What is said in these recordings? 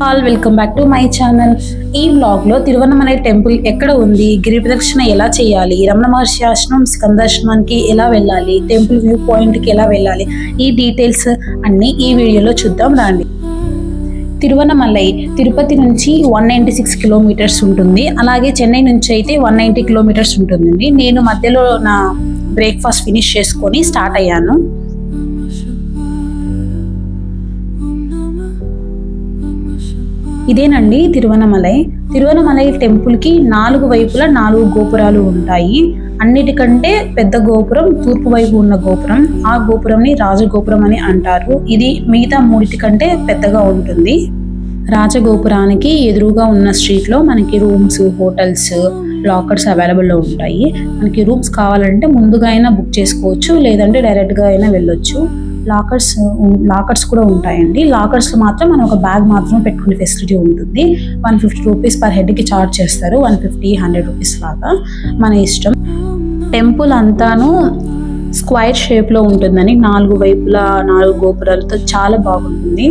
All welcome back to my channel. ఈ vlog లో Tiruvannamalai temple ఎక్కడ ఉంది, గిరి ప్రదక్షిణ ఎలా చేయాలి, రమణ మహర్షి ఆశ్రమం స్కందాశ్రమానికి ఎలా వెళ్ళాలి, టెంపుల్ వ్యూ పాయింట్ కి ఎలా వెళ్ళాలి, ఈ డీటెయిల్స్ అన్ని ఈ వీడియోలో చూద్దాం రండి. తిరువన్నమలై తిరుపతి నుంచి 196 కిలోమీటర్స్ ఉంటుంది. అలాగే చెన్నై నుంచి అయితే 190 కిలోమీటర్స్ ఉంటుందండి. నేను మధ్యలో నా బ్రేక్ఫాస్ట్ ఫినిష్ చేసుకొని స్టార్ట్ అయ్యాను. ఇదేనండి తిరువన్నమలై. తిరువన్నమలై టెంపుల్ కి 4 వైపులా 4 గోపురాలు ఉంటాయి. అన్నిటికంటే పెద్ద గోపురం తూర్పు వైపు ఉన్న గోపురం. ఆ గోపురంని రాజగోపురం అని అంటారు. ఇది మిగతా 3 కంటే పెద్దగా ఉంటుంది. రాజగోపురానికి ఎదురుగా ఉన్న స్ట్రీట్ లో మనకి రూమ్స్, హోటల్స్, లాకర్స్ అవైలబుల్లో ఉంటాయి. మనకి రూమ్స్ కావాలంటే ముందుగా అయినా బుక్ చేసుకోవచ్చు, లేదంటే డైరెక్ట్ గా అయినా వెళ్ళొచ్చు. లాకర్స్ కూడా ఉంటాయండి. లాకర్స్ లో మాత్రం మనం ఒక బ్యాగ్ మాత్రం పెట్టుకునే ఫెసిలిటీ ఉంటుంది. 150 రూపీస్ పర్ హెడ్ కి చార్జ్ చేస్తారు. 150-100 రూపీస్ లాగా మన ఇష్టం. టెంపుల్ అంతాను స్క్వైర్ షేప్ లో ఉంటుందని 4 వైపులా 4 గోపురాలతో చాలా బాగుంటుంది.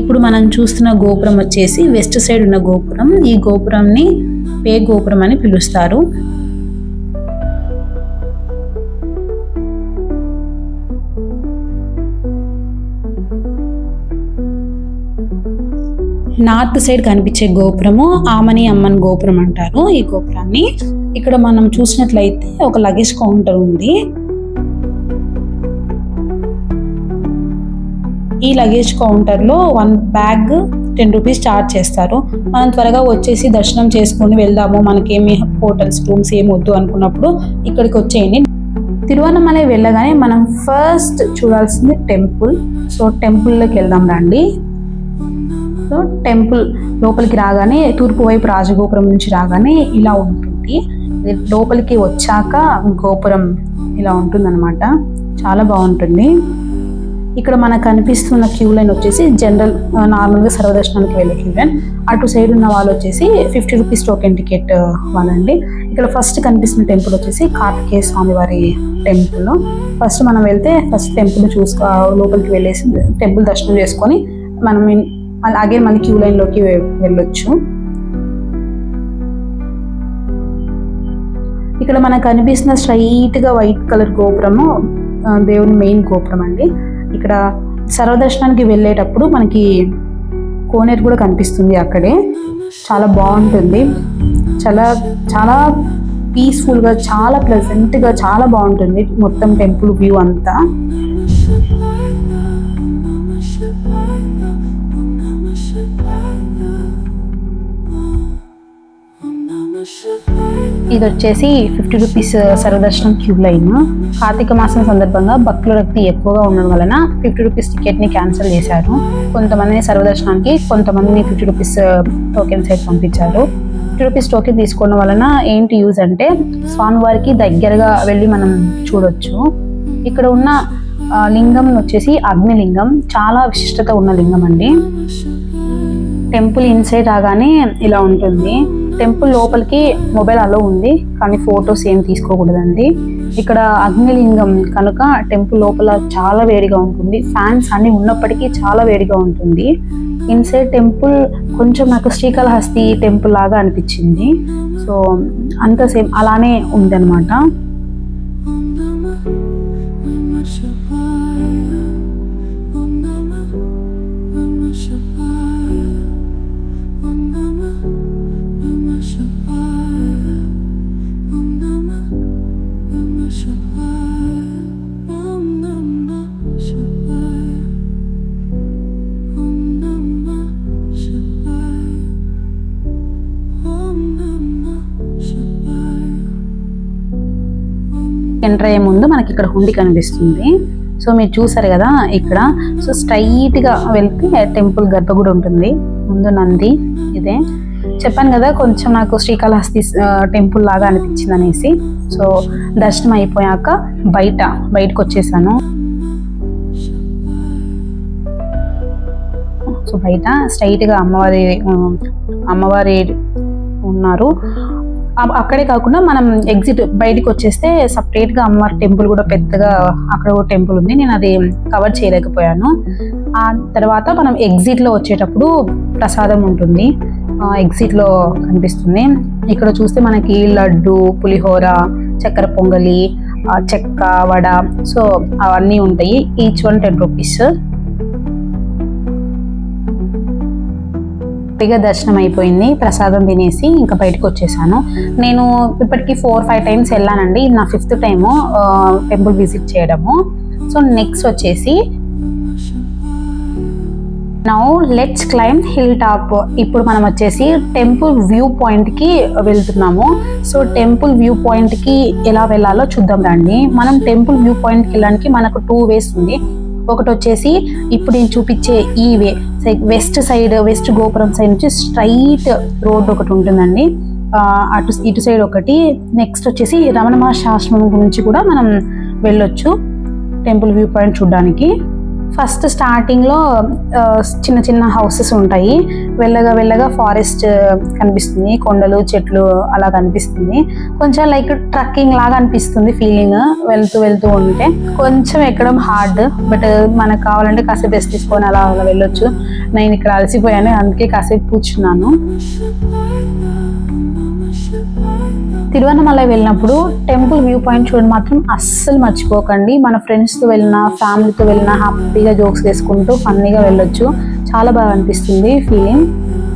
ఇప్పుడు మనం చూస్తున్న గోపురం వచ్చేసి వెస్ట్ సైడ్ ఉన్న గోపురం. ఈ గోపురంని పే గోపురం అని పిలుస్తారు. నార్త్ సైడ్ కనిపించే గోపురము ఆమని అమ్మన్ గోపురం అంటారు ఈ గోపురాన్ని. ఇక్కడ మనం చూసినట్లయితే ఒక లగేజ్ కౌంటర్ ఉంది. ఈ లగేజ్ కౌంటర్ లో 1 బ్యాగ్ 10 రూపీస్ చార్జ్ చేస్తారు. మనం త్వరగా వచ్చేసి దర్శనం చేసుకుని వెళ్దాము, మనకేమి హోటల్స్ రూమ్స్ ఏమి వద్దు అనుకున్నప్పుడు ఇక్కడికి వచ్చేయండి. తిరువన్నమలై వెళ్ళగానే మనం ఫస్ట్ చూడాల్సింది టెంపుల్. సో టెంపుల్లోకి వెళ్దాం రండి. సో టెంపుల్ లోపలికి రాగానే తూర్పు వైపు రాజగోపురం నుంచి రాగానే ఇలా ఉంటుంది. లోపలికి వచ్చాక గోపురం ఇలా ఉంటుంది అనమాట. చాలా బాగుంటుంది. ఇక్కడ మనకు కనిపిస్తున్న క్యూ లైన్ వచ్చేసి జనరల్ నార్మల్గా సర్వదర్శనానికి వెళ్ళే క్యూ లైన్. అటు సైడ్ ఉన్న వాళ్ళు వచ్చేసి 50 రూపీస్ టోకెన్ టికెట్ వాళ్ళండి. ఇక్కడ ఫస్ట్ కనిపిస్తున్న టెంపుల్ వచ్చేసి కార్తికేయ స్వామి వారి టెంపుల్. ఫస్ట్ మనం వెళ్తే ఫస్ట్ టెంపుల్ లోపలికి వెళ్ళేసి టెంపుల్ దర్శనం చేసుకొని మనం అలాగే మళ్ళీ క్యూ లైన్ లోకి వెళ్ళొచ్చు. ఇక్కడ మనకు కనిపిస్తున్న స్ట్రైట్ గా వైట్ కలర్ గోపురము దేవుని మెయిన్ గోపురం అండి. ఇక్కడ సర్వదర్శనానికి వెళ్ళేటప్పుడు మనకి కోనేరు కూడా కనిపిస్తుంది అక్కడే. చాలా బాగుంటుంది. చాలా చాలా పీస్ఫుల్ గా, చాలా ప్లెజెంట్ గా, చాలా బాగుంటుంది మొత్తం టెంపుల్ వ్యూ అంతా. ఇది వచ్చేసి 50 రూపీస్ సర్వదర్శనం క్యూ లైన్. కార్తీక మాసం సందర్భంగా భక్తుల రద్దీ ఎక్కువగా ఉండడం వలన 50 రూపీస్ టికెట్ ని క్యాన్సిల్ చేశారు. కొంతమందిని సర్వదర్శనానికి, కొంతమందిని 50 రూపీస్ టోకెన్ సైడ్ పంపించారు. 50 రూపీస్ టోకెన్ తీసుకోవడం వలన ఏంటి యూజ్ అంటే స్వామివారికి దగ్గరగా వెళ్ళి మనం చూడొచ్చు. ఇక్కడ ఉన్న లింగం వచ్చేసి అగ్నిలింగం. చాలా విశిష్టత ఉన్న లింగం అండి. టెంపుల్ ఇన్సైడ్ రాగానే ఇలా ఉంటుంది. టెంపుల్ లోపలికి మొబైల్ అలో ఉంది, కానీ ఫొటోస్ ఏం తీసుకోకూడదండి. ఇక్కడ అగ్నిలింగం కనుక టెంపుల్ లోపల చాలా వేడిగా ఉంటుంది. ఫ్యాన్స్ అన్ని ఉన్నప్పటికీ చాలా వేడిగా ఉంటుంది. ఇన్సైడ్ టెంపుల్ కొంచెం నాకు శ్రీకాళహస్తి టెంపుల్ లాగా అనిపించింది. సో అంత సేమ్ అలానే ఉంది అనమాట. ఎంటర్ అయ్యే ముందు మనకి ఇక్కడ హుండీ కనిపిస్తుంది. సో మీరు చూసారు కదా ఇక్కడ. సో స్ట్రైట్ గా వెళ్తే టెంపుల్ గర్భగుడి ఉంటుంది. ముందు నంది. ఇదే చెప్పాను కదా కొంచెం నాకు శ్రీకాళహస్తి టెంపుల్ లాగా అనిపించింది అనేసి. సో దర్శనం అయిపోయాక బయటకు వచ్చేసాను. సో బయట స్ట్రైట్ గా అమ్మవారి ఉన్నారు. అక్కడే కాకుండా మనం ఎగ్జిట్ బయటికి వచ్చేస్తే సపరేట్గా అమ్మవారి టెంపుల్ కూడా పెద్దగా అక్కడ ఒక టెంపుల్ ఉంది. నేను అది కవర్ చేయలేకపోయాను. ఆ తర్వాత మనం ఎగ్జిట్లో వచ్చేటప్పుడు ప్రసాదం ఉంటుంది, ఎగ్జిట్లో కనిపిస్తుంది. ఇక్కడ చూస్తే మనకి లడ్డు, పులిహోర, చక్కెర పొంగలి, చెక్క, వడ, సో అవన్నీ ఉంటాయి. Each one 10 rupees. దర్శనం అయిపోయింది, ప్రసాదం తినేసి ఇంకా బయటకు వచ్చేసాను. నేను ఇప్పటికి 4-5 టైమ్స్ వెళ్ళానండి. నా 5th టైము టెంపుల్ విజిట్ చేయడము. సో నెక్స్ట్ వచ్చేసి now let's claim hill top. ఇప్పుడు మనం వచ్చేసి టెంపుల్ వ్యూ పాయింట్కి వెళ్తున్నాము. సో టెంపుల్ వ్యూ పాయింట్కి ఎలా వెళ్ళాలో చూద్దాం రండి. మనం టెంపుల్ వ్యూ పాయింట్కి వెళ్ళడానికి మనకు 2 వేస్ ఉంది. ఒకటి వచ్చేసి ఇప్పుడు నేను చూపించే ఈ వే, వెస్ట్ గోపురం సైడ్ నుంచి స్ట్రైట్ రోడ్ ఒకటి ఉంటుందండి, ఇటు సైడ్ ఒకటి. నెక్స్ట్ వచ్చేసి రమణ మహర్షి ఆశ్రమం గురించి కూడా మనం వెళ్ళొచ్చు టెంపుల్ వ్యూ పాయింట్ చూడడానికి. ఫస్ట్ స్టార్టింగ్లో చిన్న చిన్న హౌసెస్ ఉంటాయి, వెళ్ళగా ఫారెస్ట్ కనిపిస్తుంది, కొండలు చెట్లు అలా కనిపిస్తుంది. కొంచెం లైక్ ట్రక్కింగ్ లాగా అనిపిస్తుంది ఫీలింగ్. వెళ్తూ ఉంటే కొంచెం ఎక్కడం హార్డ్, బట్ మనకు కావాలంటే కాసేపు రెస్ట్ తీసుకొని అలా వెళ్ళొచ్చు. నేను ఇక్కడ అలసిపోయాను, అందుకే కాసేపు కూర్చున్నాను. తిరువన్నమలై వెళ్ళినప్పుడు టెంపుల్ వ్యూ పాయింట్ చూడడం మాత్రం అస్సలు మర్చిపోకండి. మన ఫ్రెండ్స్తో వెళ్ళినా, ఫ్యామిలీతో వెళ్ళినా హ్యాపీగా జోక్స్ వేసుకుంటూ ఫన్నీగా వెళ్ళొచ్చు. చాలా బాగా అనిపిస్తుంది ఫీలింగ్.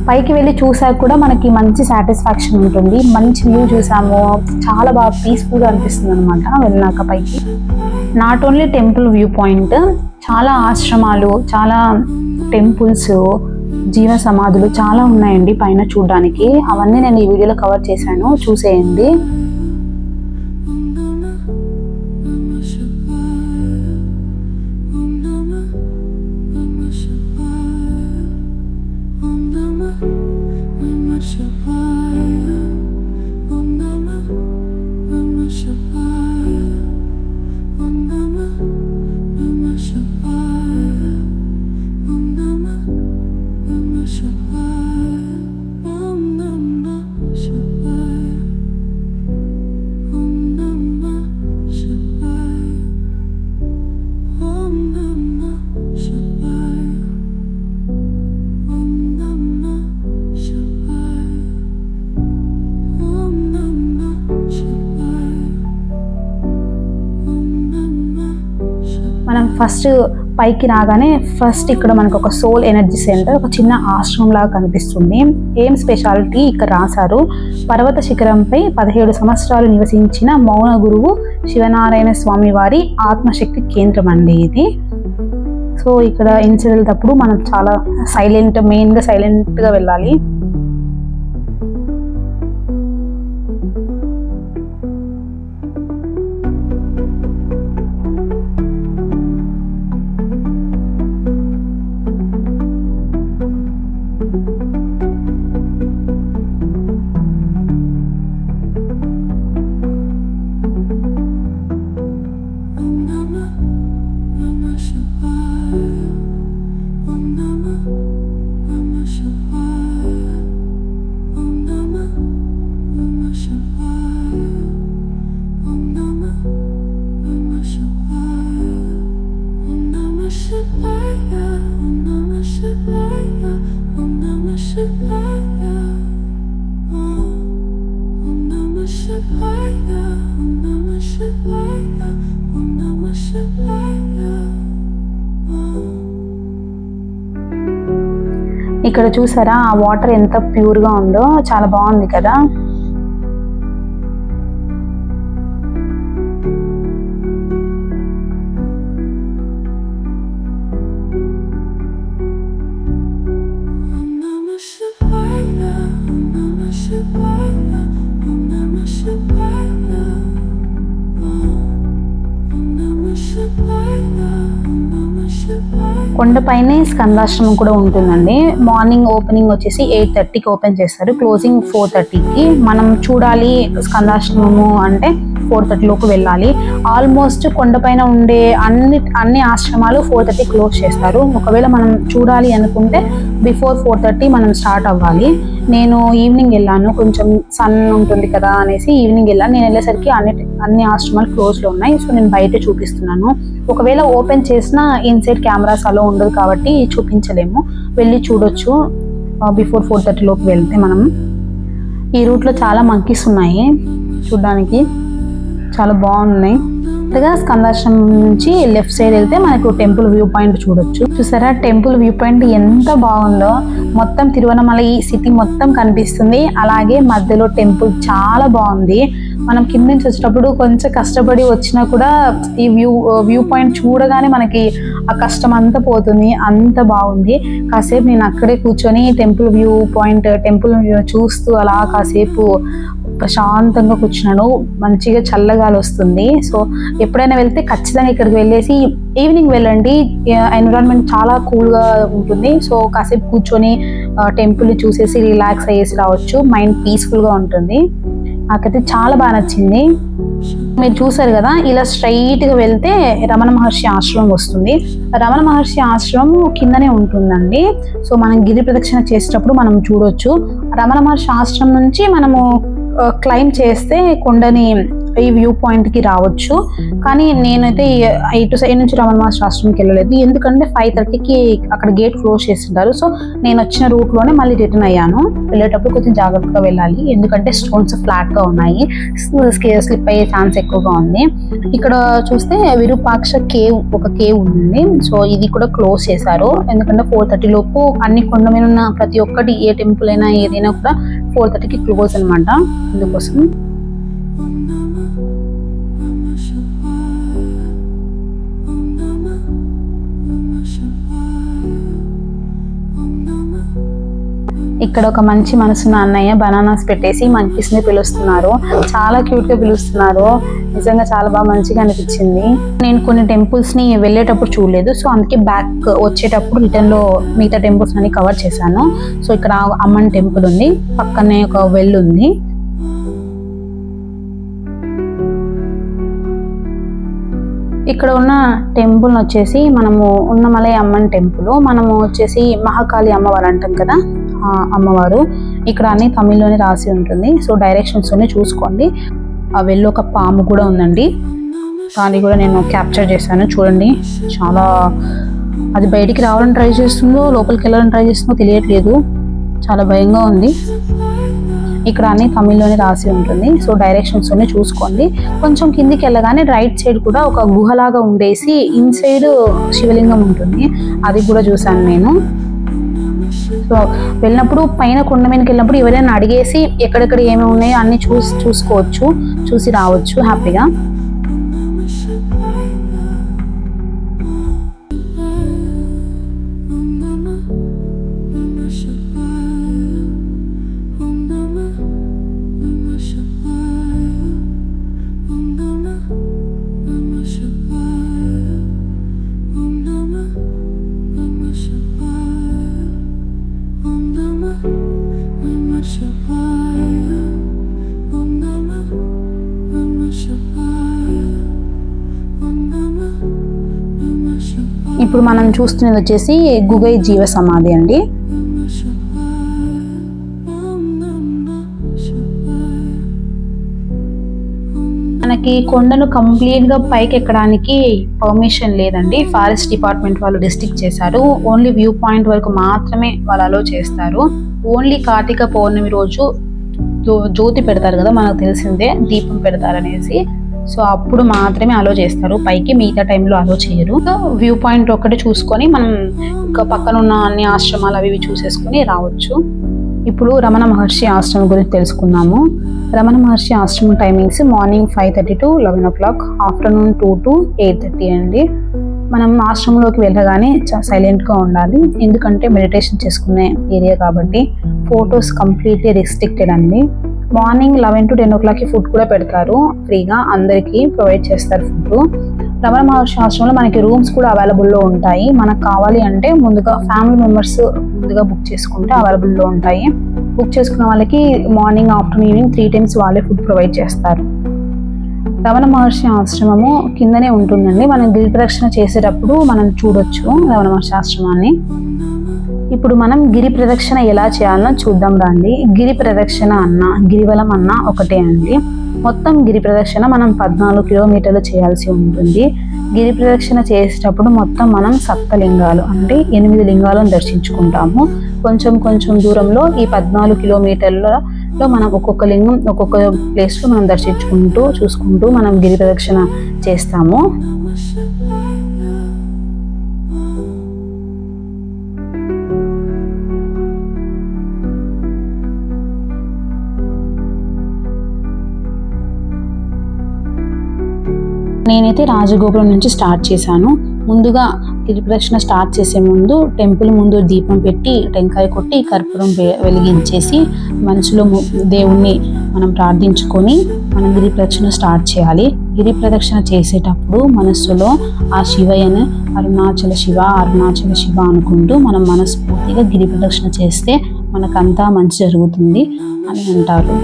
పైకి వెళ్ళి చూసాక కూడా మనకి మంచి సాటిస్ఫాక్షన్ ఉంటుంది. మంచి వ్యూ చూసాము, చాలా బాగా పీస్ఫుల్గా అనిపిస్తుంది అనమాట వెళ్ళినాక పైకి. Not only temple view point, చాలా ఆశ్రమాలు, చాలా టెంపుల్స్, జీవ సమాధులు చాలా ఉన్నాయండి పైన చూడడానికి. అవన్నీ నేను ఈ వీడియోలో కవర్ చేశాను, చూసేయండి. మనం ఫస్ట్ పైకి రాగానే ఫస్ట్ ఇక్కడ మనకు ఒక సోల్ ఎనర్జీ సెంటర్, ఒక చిన్న ఆశ్రమం లాగా కనిపిస్తుంది. ఏం స్పెషాలిటీ ఇక్కడ రాశారు, పర్వత శిఖరంపై 17 సంవత్సరాలు నివసించిన మౌన గురువు శివనారాయణ స్వామి వారి ఆత్మశక్తి కేంద్రం అండి ఇది. సో ఇక్కడ ఇన్సిడెంట్ మనం చాలా మెయిన్గా సైలెంట్గా వెళ్ళాలి. ఇక్కడ చూసారా ఆ వాటర్ ఎంత ప్యూర్గా ఉందో, చాలా బాగుంది కదా. కొండపైనే స్కందాశ్రమం కూడా ఉంటుందండి. మార్నింగ్ ఓపెనింగ్ వచ్చేసి 8:30కి ఓపెన్ చేస్తారు, క్లోజింగ్ 4:30కి. మనం చూడాలి స్కందాశ్రమము అంటే 4:30 లోపు వెళ్ళాలి. ఆల్మోస్ట్ కొండపైన ఉండే అన్ని ఆశ్రమాలు 4:30 క్లోజ్ చేస్తారు. ఒకవేళ మనం చూడాలి అనుకుంటే బిఫోర్ 4:30 మనం స్టార్ట్ అవ్వాలి. నేను ఈవినింగ్ వెళ్ళాను, కొంచెం సన్ ఉంటుంది కదా అనేసి ఈవినింగ్ వెళ్ళాను. నేను వెళ్ళేసరికి అన్ని ఆశ్రమాలు క్లోజ్లో ఉన్నాయి. సో నేను బయట చూపిస్తున్నాను. ఒకవేళ ఓపెన్ చేసినా ఇన్సైడ్ కెమెరాస్ అలో ఉండదు కాబట్టి చూపించలేము, వెళ్ళి చూడొచ్చు బిఫోర్ 4:30 లోపు వెళ్తే. మనం ఈ రూట్లో చాలా మంకీస్ ఉన్నాయి, చూడడానికి చాలా బాగున్నాయి. స్కందాశ్రమం నుంచి లెఫ్ట్ సైడ్ వెళ్తే మనకు టెంపుల్ వ్యూ పాయింట్ చూడొచ్చు. చూసారా టెంపుల్ వ్యూ పాయింట్ ఎంత బాగుందో, మొత్తం తిరువనమలై సిటీ మొత్తం కనిపిస్తుంది. అలాగే మధ్యలో టెంపుల్ చాలా బాగుంది. మనం కింద నుంచి వచ్చేటప్పుడు కొంచెం కష్టపడి వచ్చినా కూడా ఈ వ్యూ పాయింట్ చూడగానే మనకి ఆ కష్టం అంతా పోతుంది, అంత బాగుంది. కాసేపు నేను అక్కడే కూర్చొని టెంపుల్ వ్యూ పాయింట్ టెంపుల్ చూస్తూ అలా కాసేపు ప్రశాంతంగా కూర్చున్నాను. మంచిగా చల్లగాలి వస్తుంది. సో ఎప్పుడైనా వెళ్తే ఖచ్చితంగా ఇక్కడికి వెళ్ళేసి ఈవినింగ్ వెళ్ళండి, ఎన్విరాన్మెంట్ చాలా కూల్గా ఉంటుంది. సో కాసేపు కూర్చొని టెంపుల్ చూసేసి రిలాక్స్ అయ్యేసి రావచ్చు, మైండ్ పీస్ఫుల్గా ఉంటుంది. నాకైతే చాలా బాగా నచ్చింది. మీరు చూసారు కదా, ఇలా స్ట్రైట్గా వెళ్తే రమణ మహర్షి ఆశ్రమం వస్తుంది. రమణ మహర్షి ఆశ్రమం కిందనే ఉంటుందండి. సో మనం గిరి ప్రదక్షిణ చేసేటప్పుడు మనం చూడొచ్చు. రమణ మహర్షి ఆశ్రమం నుంచి మనము క్లైమ్ చేస్తే కొండని ఈ వ్యూ పాయింట్కి రావచ్చు. కానీ నేనైతే ఇటు సైడ్ నుంచి రమణ మహర్షి ఆశ్రమంకి వెళ్ళలేదు, ఎందుకంటే 5:30కి అక్కడ గేట్ క్లోజ్ చేస్తుంటారు. సో నేను వచ్చిన రూట్లోనే మళ్ళీ రిటర్న్ అయ్యాను. వెళ్ళేటప్పుడు కొంచెం జాగ్రత్తగా వెళ్ళాలి, ఎందుకంటే స్టోన్స్ ఫ్లాట్గా ఉన్నాయి, స్లిప్ అయ్యే ఛాన్స్ ఎక్కువగా ఉంది. ఇక్కడ చూస్తే విరూపాక్ష కేవ్, ఒక కేవ్ ఉంది. సో ఇది కూడా క్లోజ్ చేశారు, ఎందుకంటే 4:30 లోపు అన్ని కొండ మీద ఉన్న ప్రతి ఒక్కటి, ఏ టెంపుల్ అయినా ఏదైనా కూడా 4:30కి క్లోజ్ అనమాట. అందుకోసం ఇక్కడ ఒక మంచి మనసున్న అన్నయ్య బనానాస్ పెట్టేసి మంకీస్ ని పిలుస్తున్నారు. చాలా క్యూట్ గా పిలుస్తున్నారు. నిజంగా చాలా బాగా మంచిగా అనిపించింది. నేను కొన్ని టెంపుల్స్ ని వెళ్ళేటప్పుడు చూడలేదు, సో అందుకే బ్యాక్ వచ్చేటప్పుడు రిటర్న్ లో మిగతా టెంపుల్స్ అన్ని కవర్ చేశాను. సో ఇక్కడ అమ్మన్ టెంపుల్ ఉంది, పక్కనే ఒక వెల్ ఉంది. ఇక్కడ ఉన్న టెంపుల్ వచ్చేసి మనము ఉన్నమలై అమ్మన్ టెంపుల్. మనము వచ్చేసి మహాకాళి అమ్మవారు అంటాం కదా, అమ్మవారు. ఇక్కడ అన్ని తమిళ్లోనే రాసి ఉంటుంది. సో డైరెక్షన్స్ చూసుకోండి. ఆ వెళ్ళి ఒక పాము కూడా ఉందండి, దాన్ని కూడా నేను క్యాప్చర్ చేశాను. చూడండి, చాలా అది బయటికి రావాలని ట్రై చేస్తుందో లోపలికి వెళ్ళాలని ట్రై చేస్తుందో తెలియట్లేదు, చాలా భయంగా ఉంది. ఇక్కడ అన్ని తమిళ్లోనే రాసి ఉంటుంది. సో డైరెక్షన్స్ చూసుకోండి. కొంచెం కిందికి వెళ్ళగానే రైట్ సైడ్ కూడా ఒక గుహలాగా ఉండేసి ఇన్సైడ్ శివలింగం ఉంటుంది, అది కూడా చూసాను నేను. సో వెళ్ళినప్పుడు పైన కొండ మీదకి వెళ్ళినప్పుడు ఎవరైనా అడిగేసి ఎక్కడెక్కడ ఏమేమి ఉన్నాయో అన్ని చూసుకోవచ్చు, చూసి రావచ్చు హ్యాపీగా. ఇప్పుడు మనం చూస్తున్నది వచ్చేసి గుగై జీవ సమాధి అండి. మనకి కొండను కంప్లీట్ గా పైకి ఎక్కడానికి పర్మిషన్ లేదండి, ఫారెస్ట్ డిపార్ట్మెంట్ వాళ్ళు రిస్ట్రిక్ట్ చేశారు. ఓన్లీ వ్యూ పాయింట్ వరకు మాత్రమే వాళ్ళు అలో చేస్తారు. ఓన్లీ కార్తీక పౌర్ణమి రోజు జ్యోతి పెడతారు కదా, మనకు తెలిసిందే, దీపం పెడతారనేసి. సో అప్పుడు మాత్రమే అలో చేస్తారు పైకి, మిగతా టైంలో అలో చేయరు. సో వ్యూ పాయింట్ ఒకటి చూసుకొని మనం ఇంకా పక్కన ఉన్న అన్ని ఆశ్రమాలు అవి చూసేసుకొని రావచ్చు. ఇప్పుడు రమణ మహర్షి ఆశ్రమం గురించి తెలుసుకుందాము. రమణ మహర్షి ఆశ్రమం timings morning 5:30 to 11 o'clock, afternoon 2 to 8:30 అండి. మనం ఆశ్రమంలోకి వెళ్ళగానే సైలెంట్గా ఉండాలి, ఎందుకంటే మెడిటేషన్ చేసుకునే ఏరియా కాబట్టి. ఫొటోస్ కంప్లీట్లీ రెస్ట్రిక్టెడ్ అండి. మార్నింగ్ 11 to 10 o'clock ఫుడ్ కూడా పెడతారు ఫ్రీగా, అందరికీ ప్రొవైడ్ చేస్తారు ఫుడ్. రమణ మహర్షి ఆశ్రమంలో మనకి రూమ్స్ కూడా అవైలబుల్లో ఉంటాయి. మనకు కావాలి అంటే ముందుగా ఫ్యామిలీ మెంబర్స్ ముందుగా బుక్ చేసుకుంటే అవైలబుల్లో ఉంటాయి. బుక్ చేసుకున్న వాళ్ళకి మార్నింగ్, ఆఫ్టర్నూన్, ఈవినింగ్ 3 times వాళ్ళే ఫుడ్ ప్రొవైడ్ చేస్తారు. రమణ మహర్షి ఆశ్రమము కిందనే ఉంటుందండి. మనం గిరి ప్రదక్షిణ చేసేటప్పుడు మనం చూడొచ్చు రమణ మహర్షి ఆశ్రమాన్ని. ఇప్పుడు మనం గిరి ప్రదక్షిణ ఎలా చేయాలనో చూద్దాం రండి. గిరి ప్రదక్షిణ అన్న గిరివలం అన్న ఒకటే అండి. మొత్తం గిరి ప్రదక్షిణ మనం 14 కిలోమీటర్లు చేయాల్సి ఉంటుంది. గిరి ప్రదక్షిణ చేసేటప్పుడు మొత్తం మనం సప్తలింగాలు అంటే 8 లింగాలను దర్శించుకుంటాము. కొంచెం కొంచెం దూరంలో ఈ 14 కిలోమీటర్లలో మనం ఒక్కొక్క లింగం ఒక్కొక్క ప్లేస్లో మనం దర్శించుకుంటూ చూసుకుంటూ మనం గిరి ప్రదక్షిణ చేస్తాము. నేనైతే రాజగోపురం నుంచి స్టార్ట్ చేశాను. ముందుగా గిరి ప్రదక్షిణ స్టార్ట్ చేసే ముందు టెంపుల్ ముందు దీపం పెట్టి టెంకాయ కొట్టి కర్పూరం వెలిగించేసి మనసులో దేవుణ్ణి మనం ప్రార్థించుకొని మనం గిరి ప్రదక్షిణ స్టార్ట్ చేయాలి. గిరి ప్రదక్షిణ చేసేటప్పుడు మనస్సులో ఆ శివయ్యను అరుణాచల శివ అరుణాచల శివ అనుకుంటూ మనం మనస్ఫూర్తిగా గిరి ప్రదక్షిణ చేస్తే మనకంతా మంచి జరుగుతుంది అని అంటారు.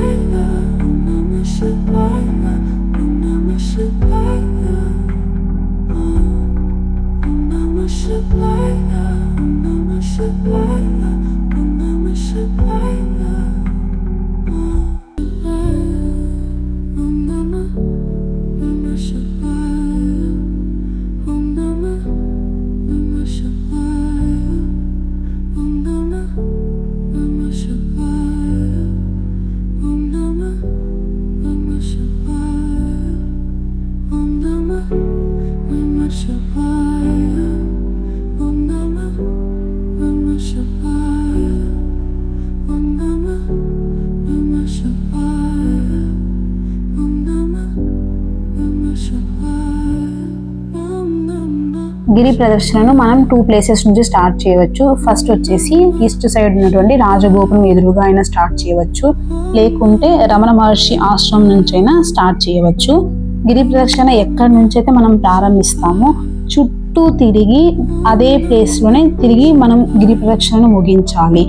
గిరి ప్రదర్శనను మనం 2 ప్లేసెస్ నుంచి స్టార్ట్ చేయవచ్చు. ఫస్ట్ వచ్చేసి ఈస్ట్ సైడ్ ఉన్నటువంటి రాజగోపురం ఎదురుగా అయినా స్టార్ట్ చేయవచ్చు, లేకుంటే రమణ మహర్షి ఆశ్రమం నుంచి అయినా స్టార్ట్ చేయవచ్చు. గిరి ప్రదక్షిణ ఎక్కడి నుంచి అయితే మనం ప్రారంభిస్తామో చుట్టూ తిరిగి అదే ప్లేస్లోనే తిరిగి మనం గిరి ప్రదక్షిణను ముగించాలి.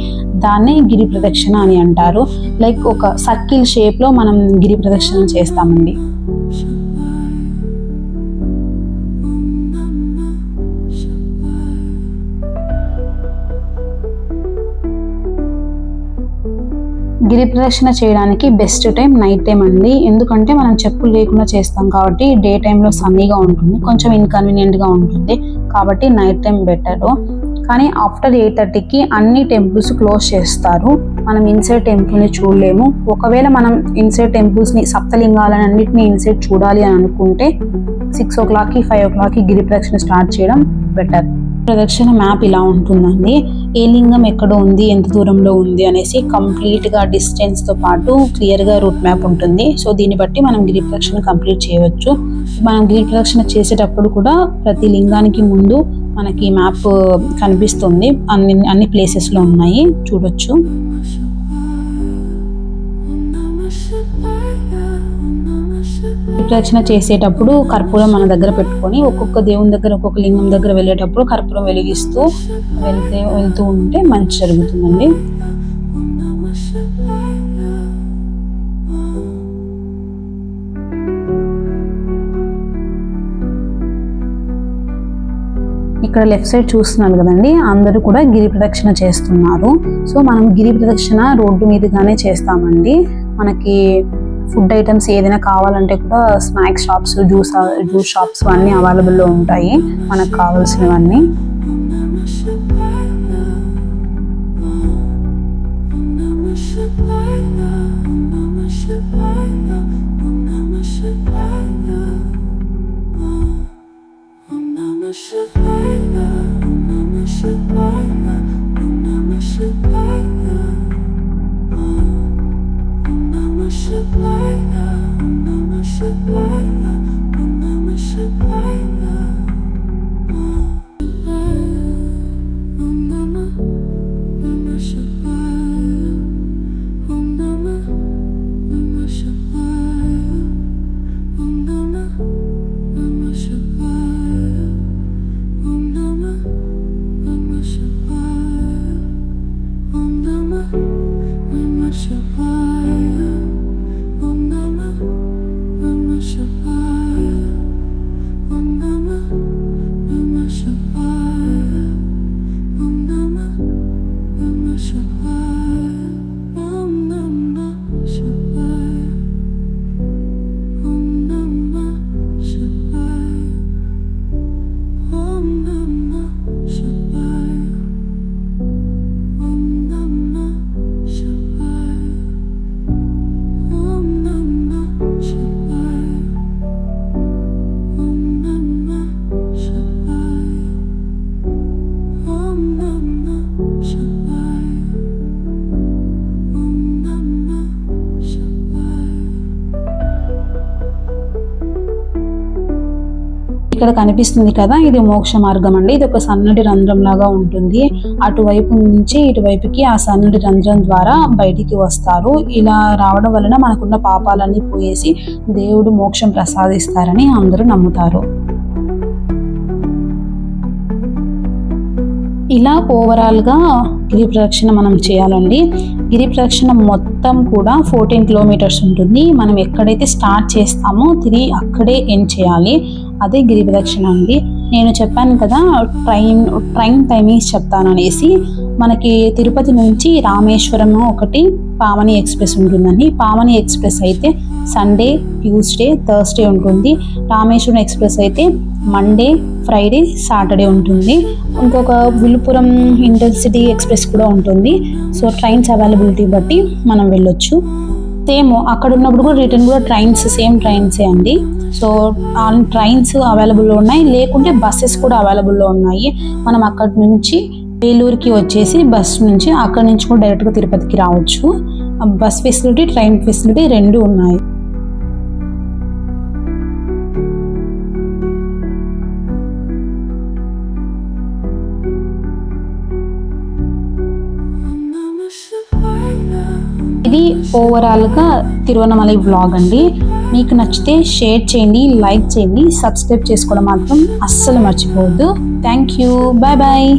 దాన్నే గిరి ప్రదక్షిణ అని అంటారు. లైక్ ఒక సర్కిల్ షేప్లో మనం గిరి ప్రదక్షిణ చేస్తామండి. గిరి ప్రదక్షిణ చేయడానికి బెస్ట్ టైం నైట్ టైం అండి. ఎందుకంటే మనం చెప్పులు లేకుండా చేస్తాం కాబట్టి డే టైంలో సన్నీగా ఉంటుంది, కొంచెం ఇన్కన్వీనియంట్గా ఉంటుంది కాబట్టి నైట్ టైం బెటరు. కానీ ఆఫ్టర్ 8:30కి అన్ని టెంపుల్స్ క్లోజ్ చేస్తారు. మనం ఇన్సైడ్ టెంపుల్ని చూడలేము. ఒకవేళ మనం ఇన్సైడ్ టెంపుల్స్ని సప్తలింగాలని అన్నింటినీ ఇన్సైడ్ చూడాలి అని అనుకుంటే 6 o'clockకి 5 o'clockకి గిరి ప్రదక్షిణ స్టార్ట్ చేయడం బెటర్. ప్రదక్షిణ మ్యాప్ ఇలా ఉంటుందండి. ఏ లింగం ఎక్కడ ఉంది, ఎంత దూరంలో ఉంది అనేసి కంప్లీట్గా డిస్టెన్స్తో పాటు క్లియర్గా రూట్ మ్యాప్ ఉంటుంది. సో దీన్ని బట్టి మనం గిరి ప్రదక్షిణ కంప్లీట్ చేయవచ్చు. మనం గిరి ప్రదక్షిణ చేసేటప్పుడు కూడా ప్రతి లింగానికి ముందు మనకి మ్యాప్ కనిపిస్తుంది. అన్ని ప్లేసెస్లో ఉన్నాయి, చూడొచ్చు. ప్రదక్షిణ చేసేటప్పుడు కర్పూరం మన దగ్గర పెట్టుకొని ఒక్కొక్క దేవుని దగ్గర ఒక్కొక్క లింగం దగ్గర వెళ్ళేటప్పుడు కర్పూరం వెలిగిస్తూ వెళ్తూ ఉంటే మంచి జరుగుతుందండి. ఇక్కడ లెఫ్ట్ సైడ్ చూస్తున్నారు కదండి, అందరూ కూడా గిరి ప్రదక్షిణ చేస్తున్నారు. సో మనం గిరి ప్రదక్షిణ రోడ్డు మీదుగానే చేస్తామండి. మనకి ఫుడ్ ఐటమ్స్ ఏదైనా కావాలంటే కూడా స్నాక్స్ షాప్స్, జ్యూస్ షాప్స్ అన్నీ అవైలబుల్లో ఉంటాయి మనకు కావాల్సినవన్నీ. Om Namah Shivaya. ఇక్కడ కనిపిస్తుంది కదా, ఇది మోక్ష మార్గం అండి. ఇది ఒక సన్నటి రంధ్రం లాగా ఉంటుంది. అటువైపు నుంచి ఇటువైపుకి ఆ సన్నటి రంధ్రం ద్వారా బయటికి వస్తారు. ఇలా రావడం వలన మనకున్న పాపాలన్నీ పోయేసి దేవుడు మోక్షం ప్రసాదిస్తారని అందరూ నమ్ముతారు. ఇలా ఓవరాల్గా గిరి ప్రదక్షిణ మనం చేయాలండి. గిరి ప్రదక్షిణ మొత్తం కూడా 14 కిలోమీటర్స్ ఉంటుంది. మనం ఎక్కడైతే స్టార్ట్ చేస్తామో తిరిగి అక్కడే ఎండ్ చేయాలి. అదే గిరి ప్రదక్షిణ అండి. నేను చెప్పాను కదా ట్రైన్ టైమింగ్స్ చెప్తాననేసి. మనకి తిరుపతి నుంచి రామేశ్వరం ఒకటి పావని ఎక్స్ప్రెస్ ఉంటుందండి. పావని ఎక్స్ప్రెస్ అయితే సండే, ట్యూస్డే, థర్స్డే ఉంటుంది. రామేశ్వరం ఎక్స్ప్రెస్ అయితే మండే, ఫ్రైడే, సాటర్డే ఉంటుంది. ఇంకొక విలుపురం ఇంటర్సిటీ ఎక్స్ప్రెస్ కూడా ఉంటుంది. సో ట్రైన్స్ అవైలబిలిటీ బట్టి మనం వెళ్ళొచ్చు. సేమ్ అక్కడ ఉన్నప్పుడు కూడా రిటర్న్ కూడా సేమ్ ట్రైన్సే అండి. సో ట్రైన్స్ అవైలబుల్లో ఉన్నాయి, లేకుంటే బస్సెస్ కూడా అవైలబుల్లో ఉన్నాయి. మనం అక్కడి నుంచి వేలూరుకి వచ్చేసి బస్ నుంచి అక్కడి నుంచి కూడా డైరెక్ట్గా తిరుపతికి రావచ్చు. బస్ ఫెసిలిటీ, ట్రైన్ ఫెసిలిటీ రెండు ఉన్నాయి. ఇది ఓవరాల్గా తిరువన్నమలై వ్లాగ్ అండి. మీకు నచ్చితే షేర్ చేయండి, లైక్ చేయండి, సబ్స్క్రైబ్ చేసుకోవడం మాత్రం అస్సలు మర్చిపోవద్దు. Thank you, bye bye.